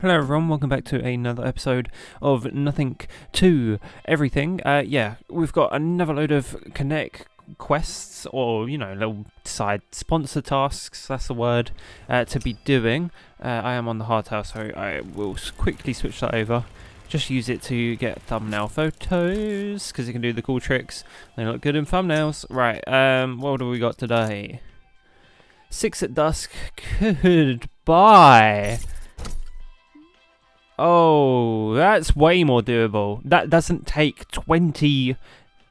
Hello everyone, welcome back to another episode of Nothing to Everything. Yeah, we've got another load of Connect quests, or, little side sponsor tasks, that's the word, to be doing. I am on the hard task, so I will quickly switch that over. Just use it to get thumbnail photos, because it can do the cool tricks. They look good in thumbnails. Right, what have we got today? 6 at dusk, goodbye! Oh, that's way more doable. That doesn't take 20...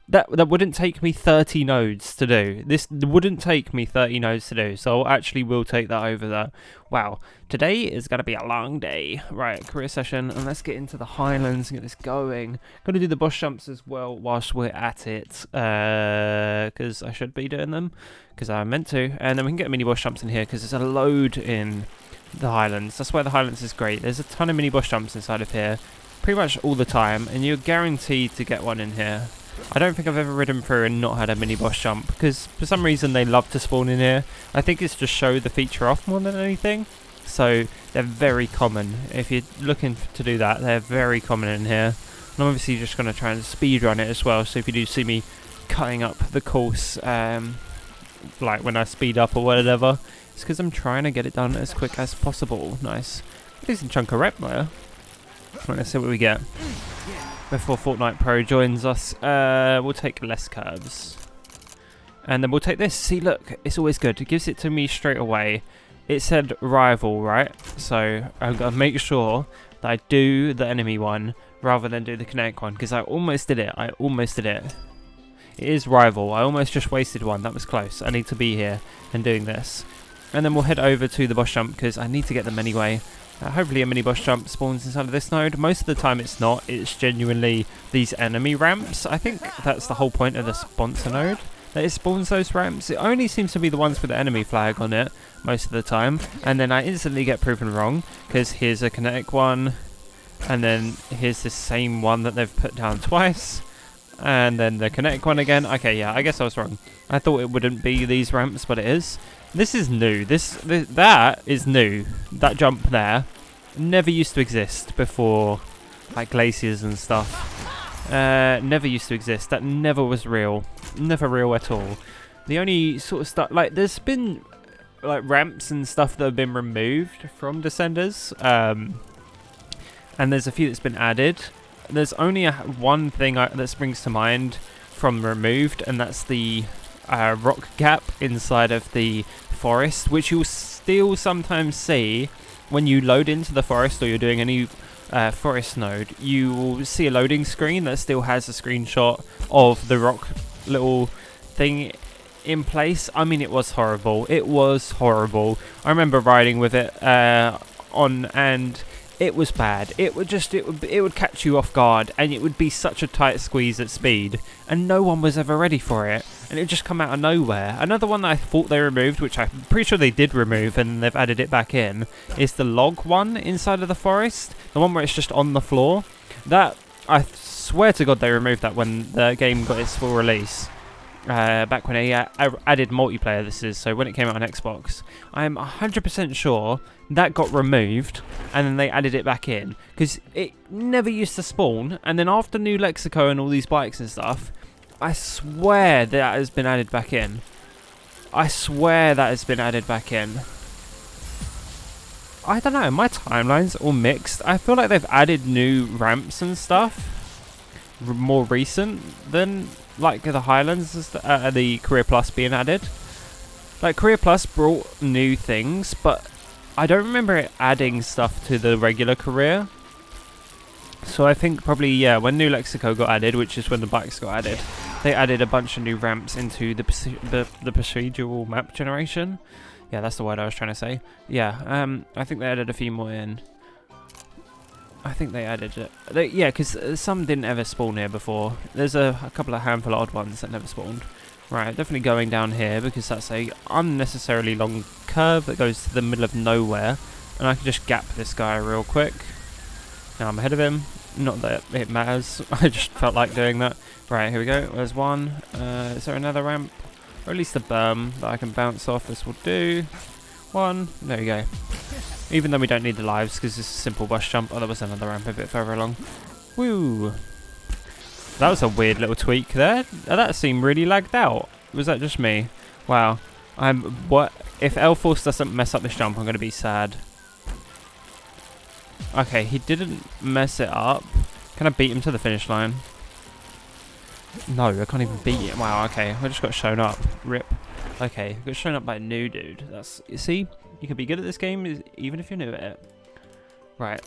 That wouldn't take me 30 nodes to do. This wouldn't take me 30 nodes to do, so I actually will take that over that. Wow, today is going to be a long day. Right, career session, and let's get into the Highlands and get this going. Going to do the boss jumps as well whilst we're at it, because I should be doing them, because I meant to. And then we can get mini boss jumps in here, because there's a load in the Highlands. That's why the Highlands is great. There's a ton of mini boss jumps inside of here, pretty much all the time, and you're guaranteed to get one in here. I don't think I've ever ridden through and not had a mini boss jump, because for some reason they love to spawn in here. I think it's to show the feature off more than anything, so they're very common. If you're looking to do that, they're very common in here. And I'm obviously just going to try and speedrun it as well, so if you do see me cutting up the course, like when I speed up or whatever, it's because I'm trying to get it done as quick as possible. Nice. Decent chunk of rep there. Right, let's see what we get. Before Fortnite Pro joins us, we'll take less curves. And then we'll take this. See, look, it's always good. It gives it to me straight away. It said rival, right? So I've got to make sure that I do the enemy one rather than do the kinetic one, because I almost did it. It is rival. I almost just wasted one. That was close. I need to be here and doing this. And then we'll head over to the boss jump, because I need to get them anyway. Hopefully a mini boss jump spawns inside of this node. Most of the time it's not. It's genuinely these enemy ramps. I think that's the whole point of the sponsor node, that it spawns those ramps. It only seems to be the ones with the enemy flag on it most of the time. And then I instantly get proven wrong, because here's a kinetic one. And then here's the same one that they've put down twice. And then the kinetic one again. Okay, yeah, I guess I was wrong. I thought it wouldn't be these ramps, but it is. This is new. That is new. That jump there never used to exist before, like glaciers and stuff. Never used to exist. That never was real. Never real at all. The only sort of stuff, like, there's been like ramps and stuff that have been removed from Descenders, and there's a few that's been added. There's only one thing that springs to mind from removed, and that's the rock gap inside of the forest, which you'll still sometimes see when you load into the forest or you're doing any forest node. You will see a loading screen that still has a screenshot of the rock little thing in place. I mean, it was horrible. It was horrible. I remember riding with it on, and it was bad. It would catch you off guard, and it would be such a tight squeeze at speed, and no one was ever ready for it, and it would just come out of nowhere. Another one that I thought they removed, which I'm pretty sure they did remove and they've added it back in, is the log one inside of the forest, the one where it's just on the floor. That, I swear to God, they removed that when the game got its full release. Back when I added multiplayer, this is, so when it came out on Xbox. I'm 100% sure that got removed and then they added it back in, because it never used to spawn. And then after New Lexico and all these bikes and stuff, I swear that has been added back in. I swear that has been added back in. I don't know, my timeline's all mixed. I feel like they've added new ramps and stuff more recent than like the Highlands, the Career Plus being added. Like, Career Plus brought new things, but I don't remember it adding stuff to the regular career. So I think probably, yeah, when New Lexico got added, which is when the bikes got added, they added a bunch of new ramps into the procedural map generation. Yeah, that's the word I was trying to say. Yeah, I think they added a few more in. I think they added it. Yeah, because some didn't ever spawn here before. There's a couple of handful of odd ones that never spawned. Right, definitely going down here, because that's a unnecessarily long curve that goes to the middle of nowhere. And I can just gap this guy real quick. Now I'm ahead of him. Not that it matters. I just felt like doing that. Right, here we go. There's one. Is there another ramp? Or at least a berm that I can bounce off. This will do. One. There we go. Even though we don't need the lives because it's a simple bus jump. Oh, there was another ramp a bit further along. Woo! That was a weird little tweak there. That seemed really lagged out. Was that just me? Wow. What? If L-Force doesn't mess up this jump, I'm going to be sad. Okay, he didn't mess it up. Can I beat him to the finish line? No, I can't even beat him. Wow, okay. I just got shown up. Rip. Okay, got shown up by a new dude. That's, you see? You can be good at this game even if you're new at it. Right.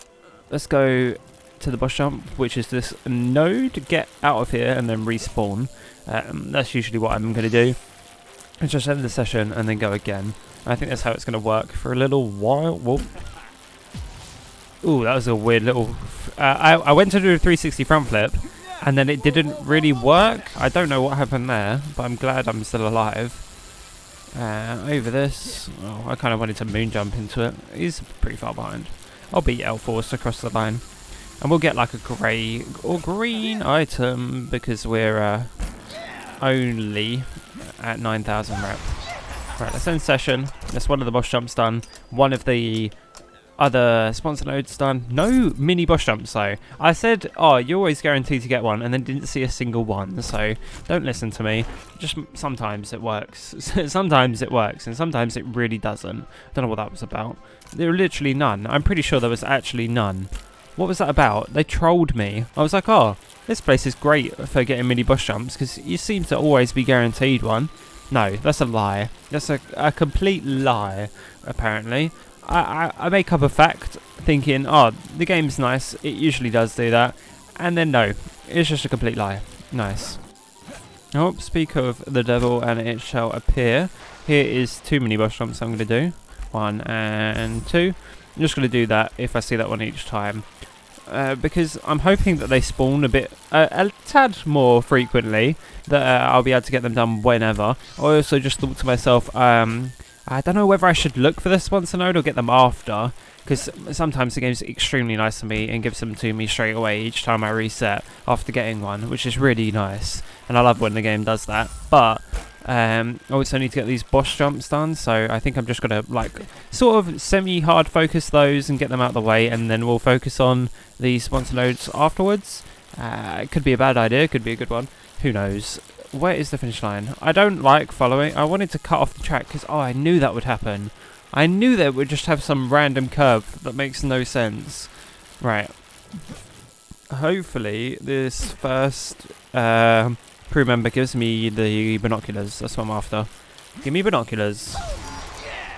Let's go to the bus jump, which is this node. Get out of here and then respawn. That's usually what I'm going to do. And just end the session and then go again. I think that's how it's going to work for a little while. Whoa. Ooh, that was a weird little... I went to do a 360 front flip, and then it didn't really work. I don't know what happened there, but I'm glad I'm still alive. Over this... Oh, I kind of wanted to moon jump into it. He's pretty far behind. I'll beat L-Force across the line. And we'll get like a grey or green item, because we're only at 9,000 rep. Right, let's end session. That's one of the boss jumps done. One of the other sponsor nodes done. No mini boss jumps though. I said, oh, you're always guaranteed to get one, and then didn't see a single one. So don't listen to me. Just sometimes it works. Sometimes it works, and sometimes it really doesn't. Don't know what that was about. There were literally none. I'm pretty sure there was actually none. What was that about? They trolled me. I was like, oh, this place is great for getting mini boss jumps because you seem to always be guaranteed one. No, that's a lie. That's a complete lie, apparently. I make up a fact thinking, oh, the game's nice. It usually does do that. And then no, it's just a complete lie. Nice. Oh, speak of the devil and it shall appear. Here is 2 mini boss jumps I'm going to do. 1 and 2. I'm just going to do that if I see that one each time. Because I'm hoping that they spawn a tad more frequently, that I'll be able to get them done whenever. I also just thought to myself, I don't know whether I should look for the sponsor node or get them after, because sometimes the game's extremely nice to me and gives them to me straight away each time I reset after getting one, which is really nice, and I love when the game does that. But I also need to get these boss jumps done, so I think I'm just going to like sort of semi-hard focus those and get them out of the way, and then we'll focus on the sponsor nodes afterwards. It could be a bad idea, could be a good one, who knows. Where is the finish line? I don't like following. I wanted to cut off the track because, oh, I knew that would happen. I knew that it would just have some random curve that makes no sense. Right. Hopefully, this first crew member gives me the binoculars. That's what I'm after. Give me binoculars.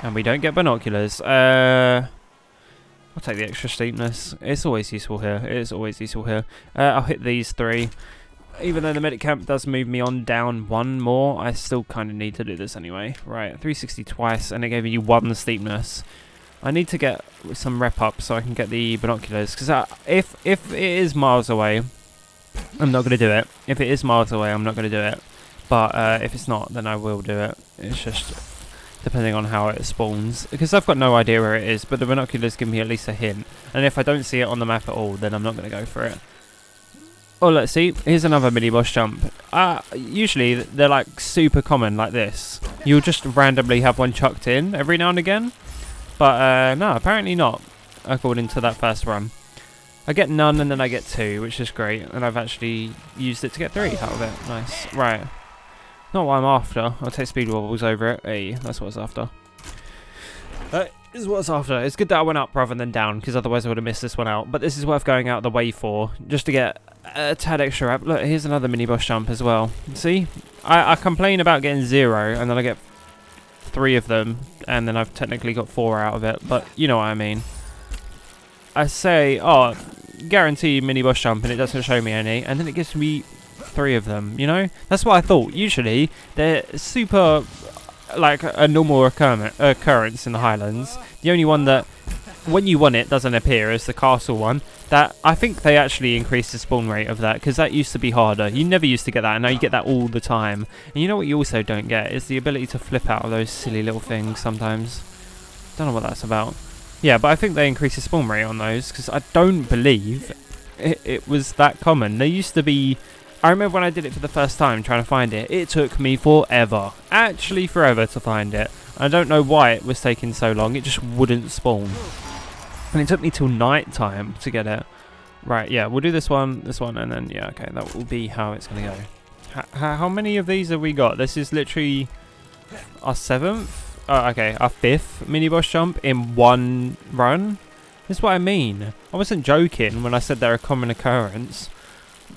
And we don't get binoculars. I'll take the extra steepness. It's always useful here. It is always useful here. I'll hit these 3. Even though the medic camp does move me on down 1 more, I still kind of need to do this anyway. Right, 360 twice, and it gave me 1 steepness. I need to get some rep up so I can get the binoculars, because if it is miles away, I'm not going to do it. If it is miles away, I'm not going to do it. But if it's not, then I will do it. It's just depending on how it spawns, because I've got no idea where it is, but the binoculars give me at least a hint. And if I don't see it on the map at all, then I'm not going to go for it. Oh, let's see. Here's another mini boss jump. Usually they're like super common like this. You'll just randomly have one chucked in every now and again. But no, apparently not, according to that first run. I get none and then I get 2, which is great. And I've actually used it to get 3 out of it. Nice. Right. Not what I'm after. I'll take speed wobbles over it. Hey, that's what it's after. That is what it's after. It's good that I went up rather than down, because otherwise I would have missed this one out. But this is worth going out the way for, just to get a tad extra up. Look, here's another mini boss jump as well. See? I complain about getting 0, and then I get 3 of them, and then I've technically got 4 out of it. But you know what I mean. I say, oh, guarantee mini boss jump, and it doesn't show me any, and then it gives me 3 of them, you know? That's what I thought. Usually, they're super, like, a normal occurrence in the Highlands. The only one that, when you want it, doesn't appear is the castle one. That, I think they actually increased the spawn rate of that, because that used to be harder. You never used to get that, and now you get that all the time. And you know what you also don't get, is the ability to flip out of those silly little things sometimes. Don't know what that's about. Yeah, but I think they increased the spawn rate on those, because I don't believe it was that common. They used to be... I remember when I did it for the first time, trying to find it. It took me forever. Actually forever to find it. I don't know why it was taking so long. It just wouldn't spawn. And it took me till night time to get it. Right, yeah, we'll do this one, and then, yeah, okay, that will be how it's going to go. How many of these have we got? This is literally our 7th? Oh, okay, our 5th mini boss jump in one run. That's what I mean. I wasn't joking when I said they're a common occurrence.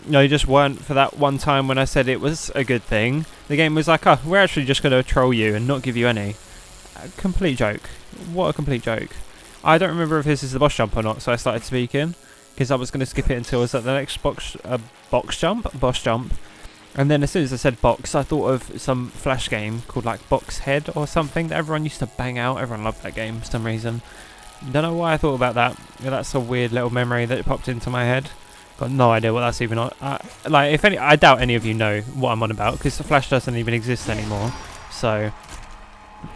No, you just weren't for that one time when I said it was a good thing. The game was like, oh, we're actually just going to troll you and not give you any. A complete joke. What a complete joke. I don't remember if this is the boss jump or not, so I started speaking. Because I was going to skip it until I was at the next boss jump. And then as soon as I said box, I thought of some Flash game called like Box Head or something that everyone used to bang out. Everyone loved that game for some reason. Don't know why I thought about that. Yeah, that's a weird little memory that popped into my head. Got no idea what that's even on. Like, if any, I doubt any of you know what I'm on about because the Flash doesn't even exist anymore. So,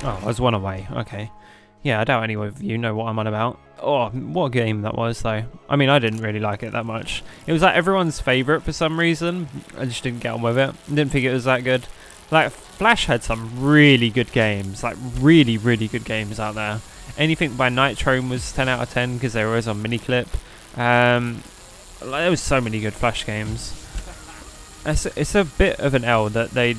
oh, I was one away. Okay, yeah, I doubt any of you know what I'm on about. Oh, what a game that was, though. I mean, I didn't really like it that much. It was like everyone's favourite for some reason. I just didn't get on with it. Didn't think it was that good. Like, Flash had some really good games. Like, really, really good games out there. Anything by Nitro was 10 out of 10 because they were always on Miniclip. Like, there was so many good Flash games. It's a bit of an L that they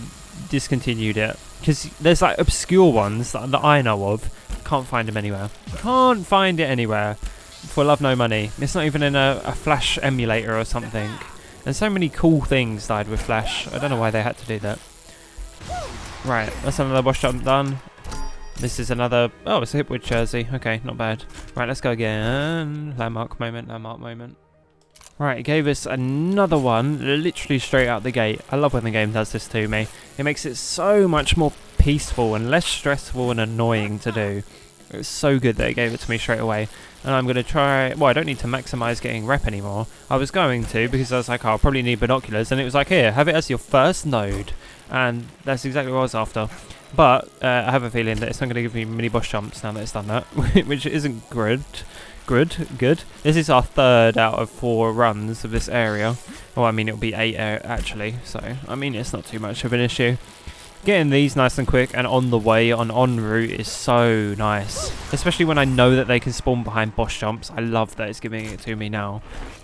discontinued it. Because there's like obscure ones that I know of. Can't find them anywhere. Can't find it anywhere. For love no money. It's not even in a Flash emulator or something. And so many cool things died with Flash. I don't know why they had to do that. Right, that's another boss jump done. This is another... Oh, it's a Hipwood jersey. Okay, not bad. Right, let's go again. Landmark moment, landmark moment. Right, it gave us another one, literally straight out the gate. I love when the game does this to me. It makes it so much more peaceful and less stressful and annoying to do. It was so good that it gave it to me straight away. And I'm going to try... Well, I don't need to maximise getting rep anymore. I was going to because I was like, oh, I'll probably need binoculars. And it was like, here, have it as your first node. And that's exactly what I was after. But I have a feeling that it's not going to give me mini boss jumps now that it's done that. Which isn't good. Good. This is our 3rd out of 4 runs of this area. Well, I mean, it'll be 8 actually. So, I mean, it's not too much of an issue. Getting these nice and quick and on the way, en route is so nice. Especially when I know that they can spawn behind boss jumps. I love that it's giving it to me now.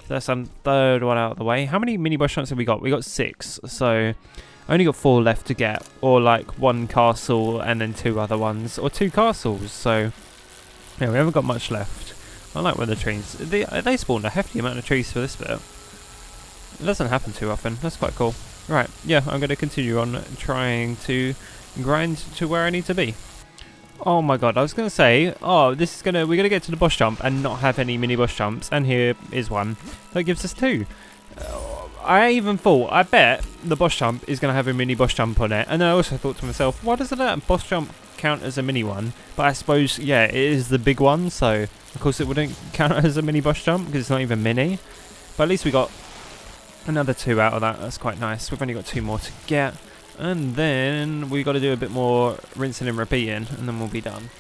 So that's our 3rd one out of the way. How many mini boss jumps have we got? We got 6. So I only got 4 left to get. Or like 1 castle and then 2 other ones. Or 2 castles. So yeah, we haven't got much left. I like where the trees... They spawned a hefty amount of trees for this bit. It doesn't happen too often. That's quite cool. Right, yeah, I'm going to continue on trying to grind to where I need to be. Oh my god, I was going to say, oh, this is we're going to get to the boss jump and not have any mini boss jumps, and here is one. That gives us 2. I even thought, I bet the boss jump is going to have a mini boss jump on it, and then I also thought to myself, why doesn't that boss jump count as a mini one? But I suppose, yeah, it is the big one, so of course it wouldn't count as a mini boss jump because it's not even mini. But at least we got another 2 out of that. That's quite nice. We've only got 2 more to get, and then we got to do a bit more rinsing and repeating, and then we'll be done.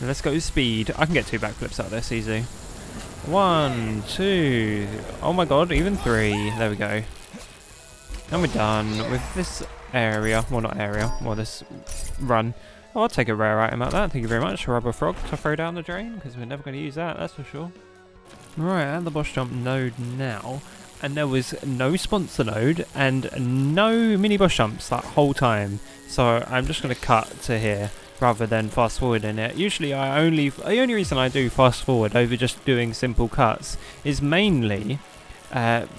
And let's go speed. I can get 2 backflips out of this easy. 1, 2. Oh my god, even 3. There we go. And we're done with this area. Well, not area. Well, this run. Oh, I'll take a rare item out of that. Thank you very much. A rubber frog to throw down the drain, because we're never going to use that, that's for sure. Right, at the boss jump node now. And there was no sponsor node and no mini boss jumps that whole time. So I'm just going to cut to here rather than fast forwarding it. Usually the only reason I do fast forward over just doing simple cuts is mainly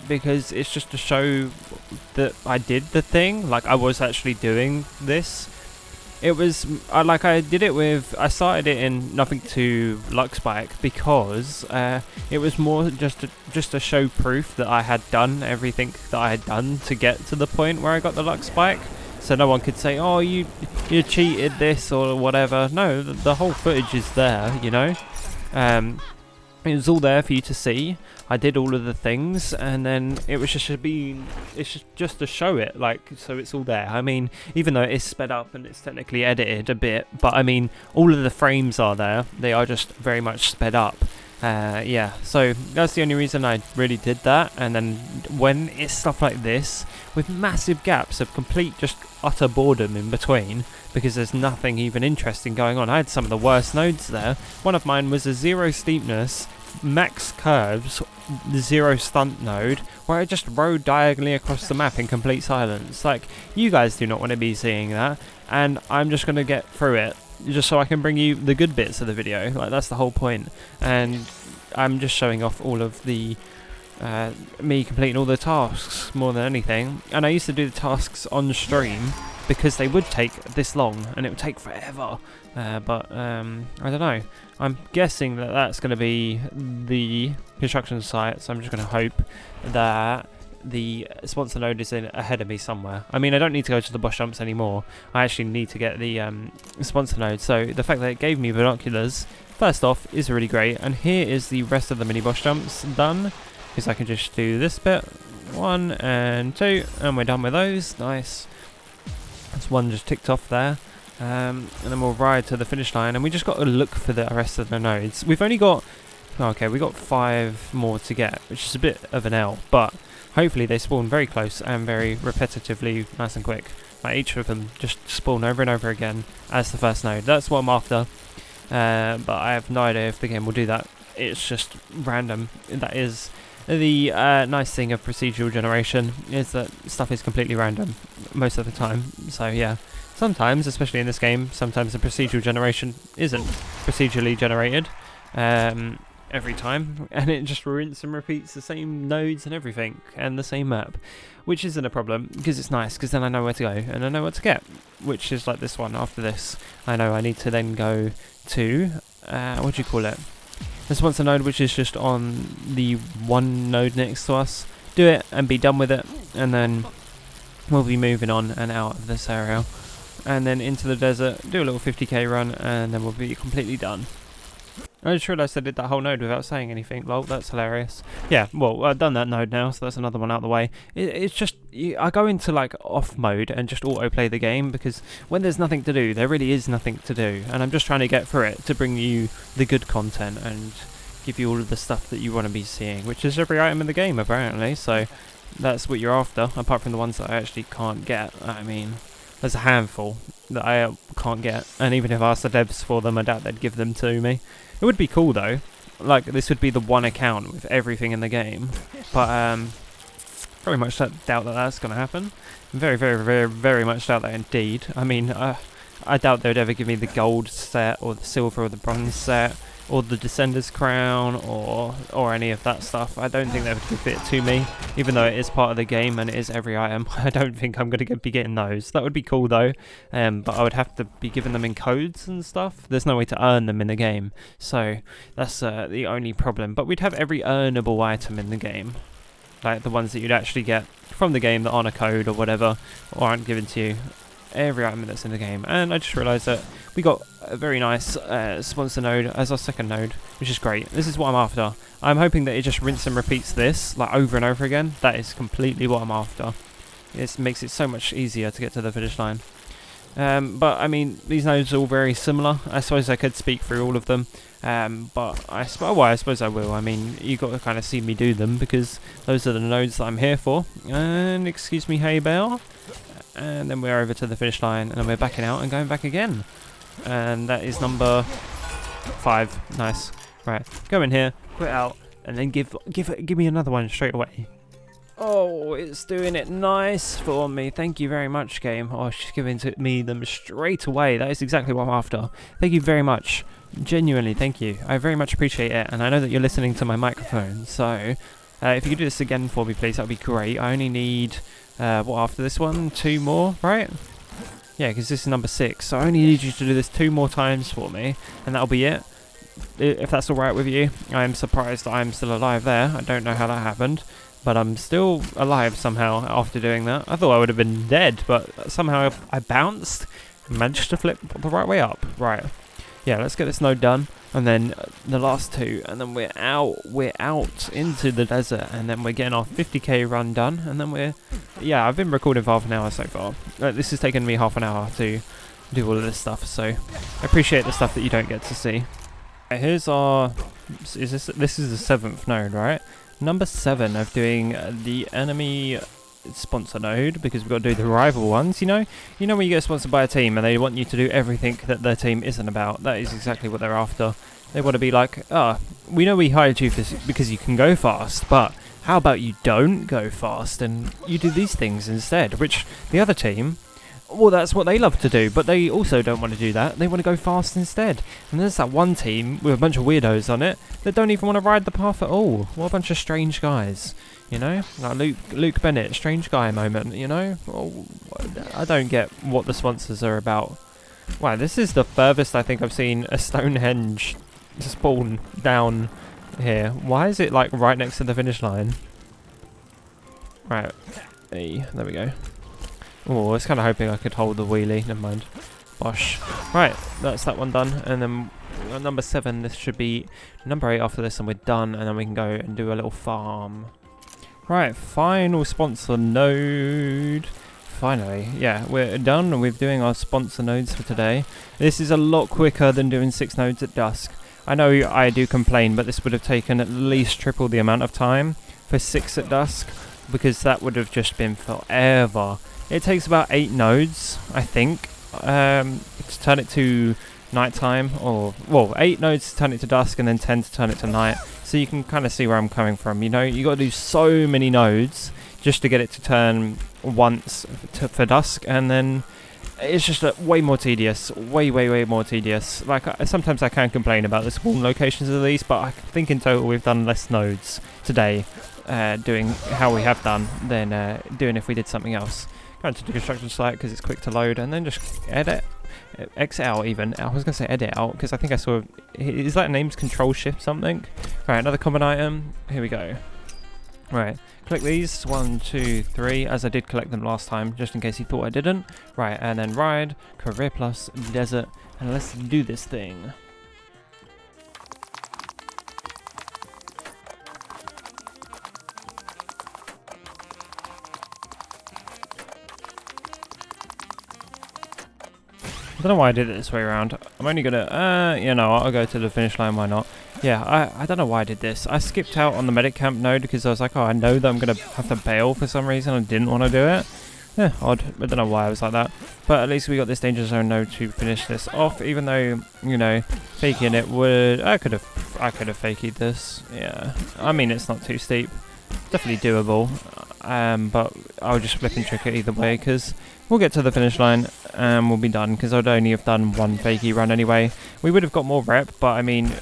because it's just to show that I did the thing, like I was actually doing this. It was I did it with, I started it in nothing to Lux Bike because it was more just to show proof that I had done everything that I had done to get to the point where I got the Lux Bike. So no one could say, oh, you cheated this or whatever. No, the whole footage is there, you know. It was all there for you to see. I did all of the things, and then it was just to show it, like, so it's all there. I mean, even though it's sped up and it's technically edited a bit, but I mean, all of the frames are there. They are just very much sped up. Yeah, so that's the only reason I really did that. And then when it's stuff like this with massive gaps of complete just utter boredom in between, because there's nothing even interesting going on. I had some of the worst nodes there. One of mine was a 0 steepness, max curves, 0 stunt node, where I just rode diagonally across the map in complete silence. Like, you guys do not want to be seeing that, and I'm just going to get through it just so I can bring you the good bits of the video. Like, that's the whole point. And I'm just showing off all of the me completing all the tasks more than anything. And I used to do the tasks on stream because they would take this long and it would take forever. But I don't know. I'm guessing that that's going to be the construction site, so I'm just going to hope that the sponsor node is ahead of me somewhere. I mean, I don't need to go to the boss jumps anymore. I actually need to get the sponsor node. So the fact that it gave me binoculars, first off, is really great. And here is the rest of the mini boss jumps done, because I can just do this bit, 1 and 2, and we're done with those. Nice. That's one just ticked off there. And then we'll ride to the finish line, and we just got to look for the rest of the nodes. We've only got, okay, we got 5 more to get, which is a bit of an L, but hopefully they spawn very close and very repetitively, nice and quick. Like, each of them just spawn over and over again as the first node. That's what I'm after, but I have no idea if the game will do that. It's just random. That is the nice thing of procedural generation, is that stuff is completely random most of the time. So yeah, sometimes, especially in this game, sometimes the procedural generation isn't procedurally generated every time, and it just rinse and repeats the same nodes and everything and the same map, which isn't a problem because it's nice, because then I know where to go and I know what to get, which is like this one. After this, I know I need to then go to what do you call it, the sponsor node, which is just on the one node next to us. Do it and be done with it, and then we'll be moving on and out of this area and then into the desert, do a little 50k run, and then we'll be completely done. I just realised I did that whole node without saying anything. Lol, that's hilarious. Yeah, well, I've done that node now, so that's another one out of the way. It's just, I go into like off mode and just autoplay the game, because when there's nothing to do, there really is nothing to do. And I'm just trying to get through it to bring you the good content and give you all of the stuff that you want to be seeing, which is every item in the game apparently. So that's what you're after, apart from the ones that I actually can't get. I mean, there's a handful that I can't get, and even if I asked the devs for them, I doubt they'd give them to me. It would be cool though, like this would be the one account with everything in the game, but very much doubt that that's going to happen. Very, very, very, very much doubt that indeed. I mean, I doubt they would ever give me the gold set, or the silver, or the bronze set, or the Descender's crown, or any of that stuff. I don't think they would give it to me, even though it is part of the game and it is every item. I don't think I'm going to be getting those. That would be cool though, but I would have to be given them in codes and stuff. There's no way to earn them in the game, so that's the only problem. But we'd have every earnable item in the game, like the ones that you'd actually get from the game that aren't a code or whatever, or aren't given to you. Every item that's in the game. And I just realised that we got a very nice sponsor node as our second node, which is great. This is what I'm after. I'm hoping that it just rinse and repeats this like over and over again. That is completely what I'm after. It makes it so much easier to get to the finish line. But I mean, these nodes are all very similar. I suppose I could speak through all of them, but I suppose I will. I mean, you got to kind of see me do them, because those are the nodes that I'm here for. And excuse me, hey Bell. And then we're over to the finish line, and then we're backing out and going back again. And that is number 5. Nice. Right, go in here, quit out, and then give me another one straight away. Oh, it's doing it nice for me. Thank you very much, game. Oh, she's giving me them straight away. That is exactly what I'm after. Thank you very much. Genuinely, thank you. I very much appreciate it, and I know that you're listening to my microphone, so if you could do this again for me, please, that would be great. I only need... what, after this one? 2 more, right? Yeah, because this is number 6. So I only need you to do this 2 more times for me, and that'll be it. If that's alright with you. I am surprised that I'm still alive there. I don't know how that happened, but I'm still alive somehow after doing that. I thought I would have been dead, but somehow I bounced and managed to flip the right way up. Right. Yeah, let's get this node done, and then the last 2, and then we're out into the desert, and then we're getting our 50k run done, and then yeah, I've been recording for half an hour so far. This has taken me half an hour to do all of this stuff, so I appreciate the stuff that you don't get to see. Here's our This is the 7th node, right? Number 7 of doing the enemy sponsor node, because we've got to do the rival ones, you know when you get sponsored by a team and they want you to do everything that their team isn't about. That is exactly what they're after. They want to be like, we know we hired you because you can go fast, but how about you don't go fast and you do these things instead? Which the other team, well, that's what they love to do, but they also don't want to do that. They want to go fast instead. And there's that one team with a bunch of weirdos on it that don't even want to ride the path at all. What a bunch of strange guys, you know? Like Luke Bennett, strange guy moment, you know? Well, I don't get what the sponsors are about. Wow, this is the furthest I think I've seen a Stonehenge spawn down here. Why is it like right next to the finish line? Right, hey, there we go. Oh, I was kind of hoping I could hold the wheelie. Never mind. Bosh. Right, that's that one done. And then number 7, this should be number 8 after this, and we're done. And then we can go and do a little farm. Right, final sponsor node. Finally, yeah, we're done with doing our sponsor nodes for today. This is a lot quicker than doing 6 nodes at dusk. I know I do complain, but this would have taken at least triple the amount of time for 6 at dusk, because that would have just been forever. It takes about 8 nodes, I think, to turn it to nighttime, or, well, 8 nodes to turn it to dusk, and then 10 to turn it to night. So you can kind of see where I'm coming from, you know? You got to do so many nodes just to get it to turn once for dusk, and then it's just way more tedious, way more tedious. Like, sometimes I can complain about the spawn locations of these, but I think in total we've done less nodes today, doing how we have done, than doing if we did something else. Go into the construction site because it's quick to load, and then just edit, X out even. I was going to say edit out because I think I saw, is that name's Control Shift something? Right, another common item, here we go. Right, collect these, 1, 2, 3, as I did collect them last time, just in case you thought I didn't. Right, and then ride, career plus, desert, and let's do this thing. I don't know why I did it this way around. I'm only gonna, you know, I'll go to the finish line, why not? Yeah, I don't know why I did this. I skipped out on the medic camp node because I was like, oh, I know that I'm gonna have to bail for some reason. I didn't want to do it. Yeah, odd. I don't know why I was like that. But at least we got this danger zone node to finish this off, even though, you know, faking it would, I could have faked this. Yeah, I mean, it's not too steep. Definitely doable. But I'll just flip and trick it either way because we'll get to the finish line and we'll be done, because I'd only have done one fakie run anyway. We would have got more rep, but I mean,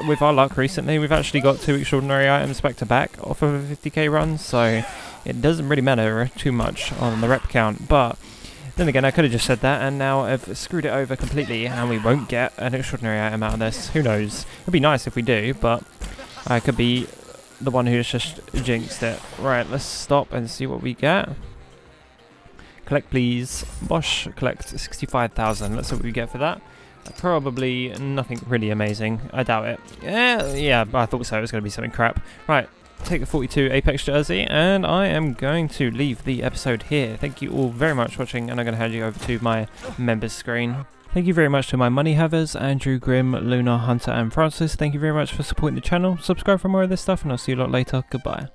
with our luck recently, we've actually got 2 extraordinary items back to back off of a 50k run, so it doesn't really matter too much on the rep count. But then again, I could have just said that, and now I've screwed it over completely, and we won't get an extraordinary item out of this. Who knows? It'd be nice if we do, but I could be the one who's just jinxed it. Right, let's stop and see what we get. Collect please. Bosh, collect 65,000. Let's see what we get for that. Probably nothing really amazing. I doubt it. Yeah, I thought so. It was going to be something crap. Right, take the 42 Apex jersey, and I am going to leave the episode here. Thank you all very much for watching, and I'm going to hand you over to my members screen. Thank you very much to my money havers, Andrew, Grim, Luna, Hunter and Francis. Thank you very much for supporting the channel. Subscribe for more of this stuff, and I'll see you a lot later. Goodbye.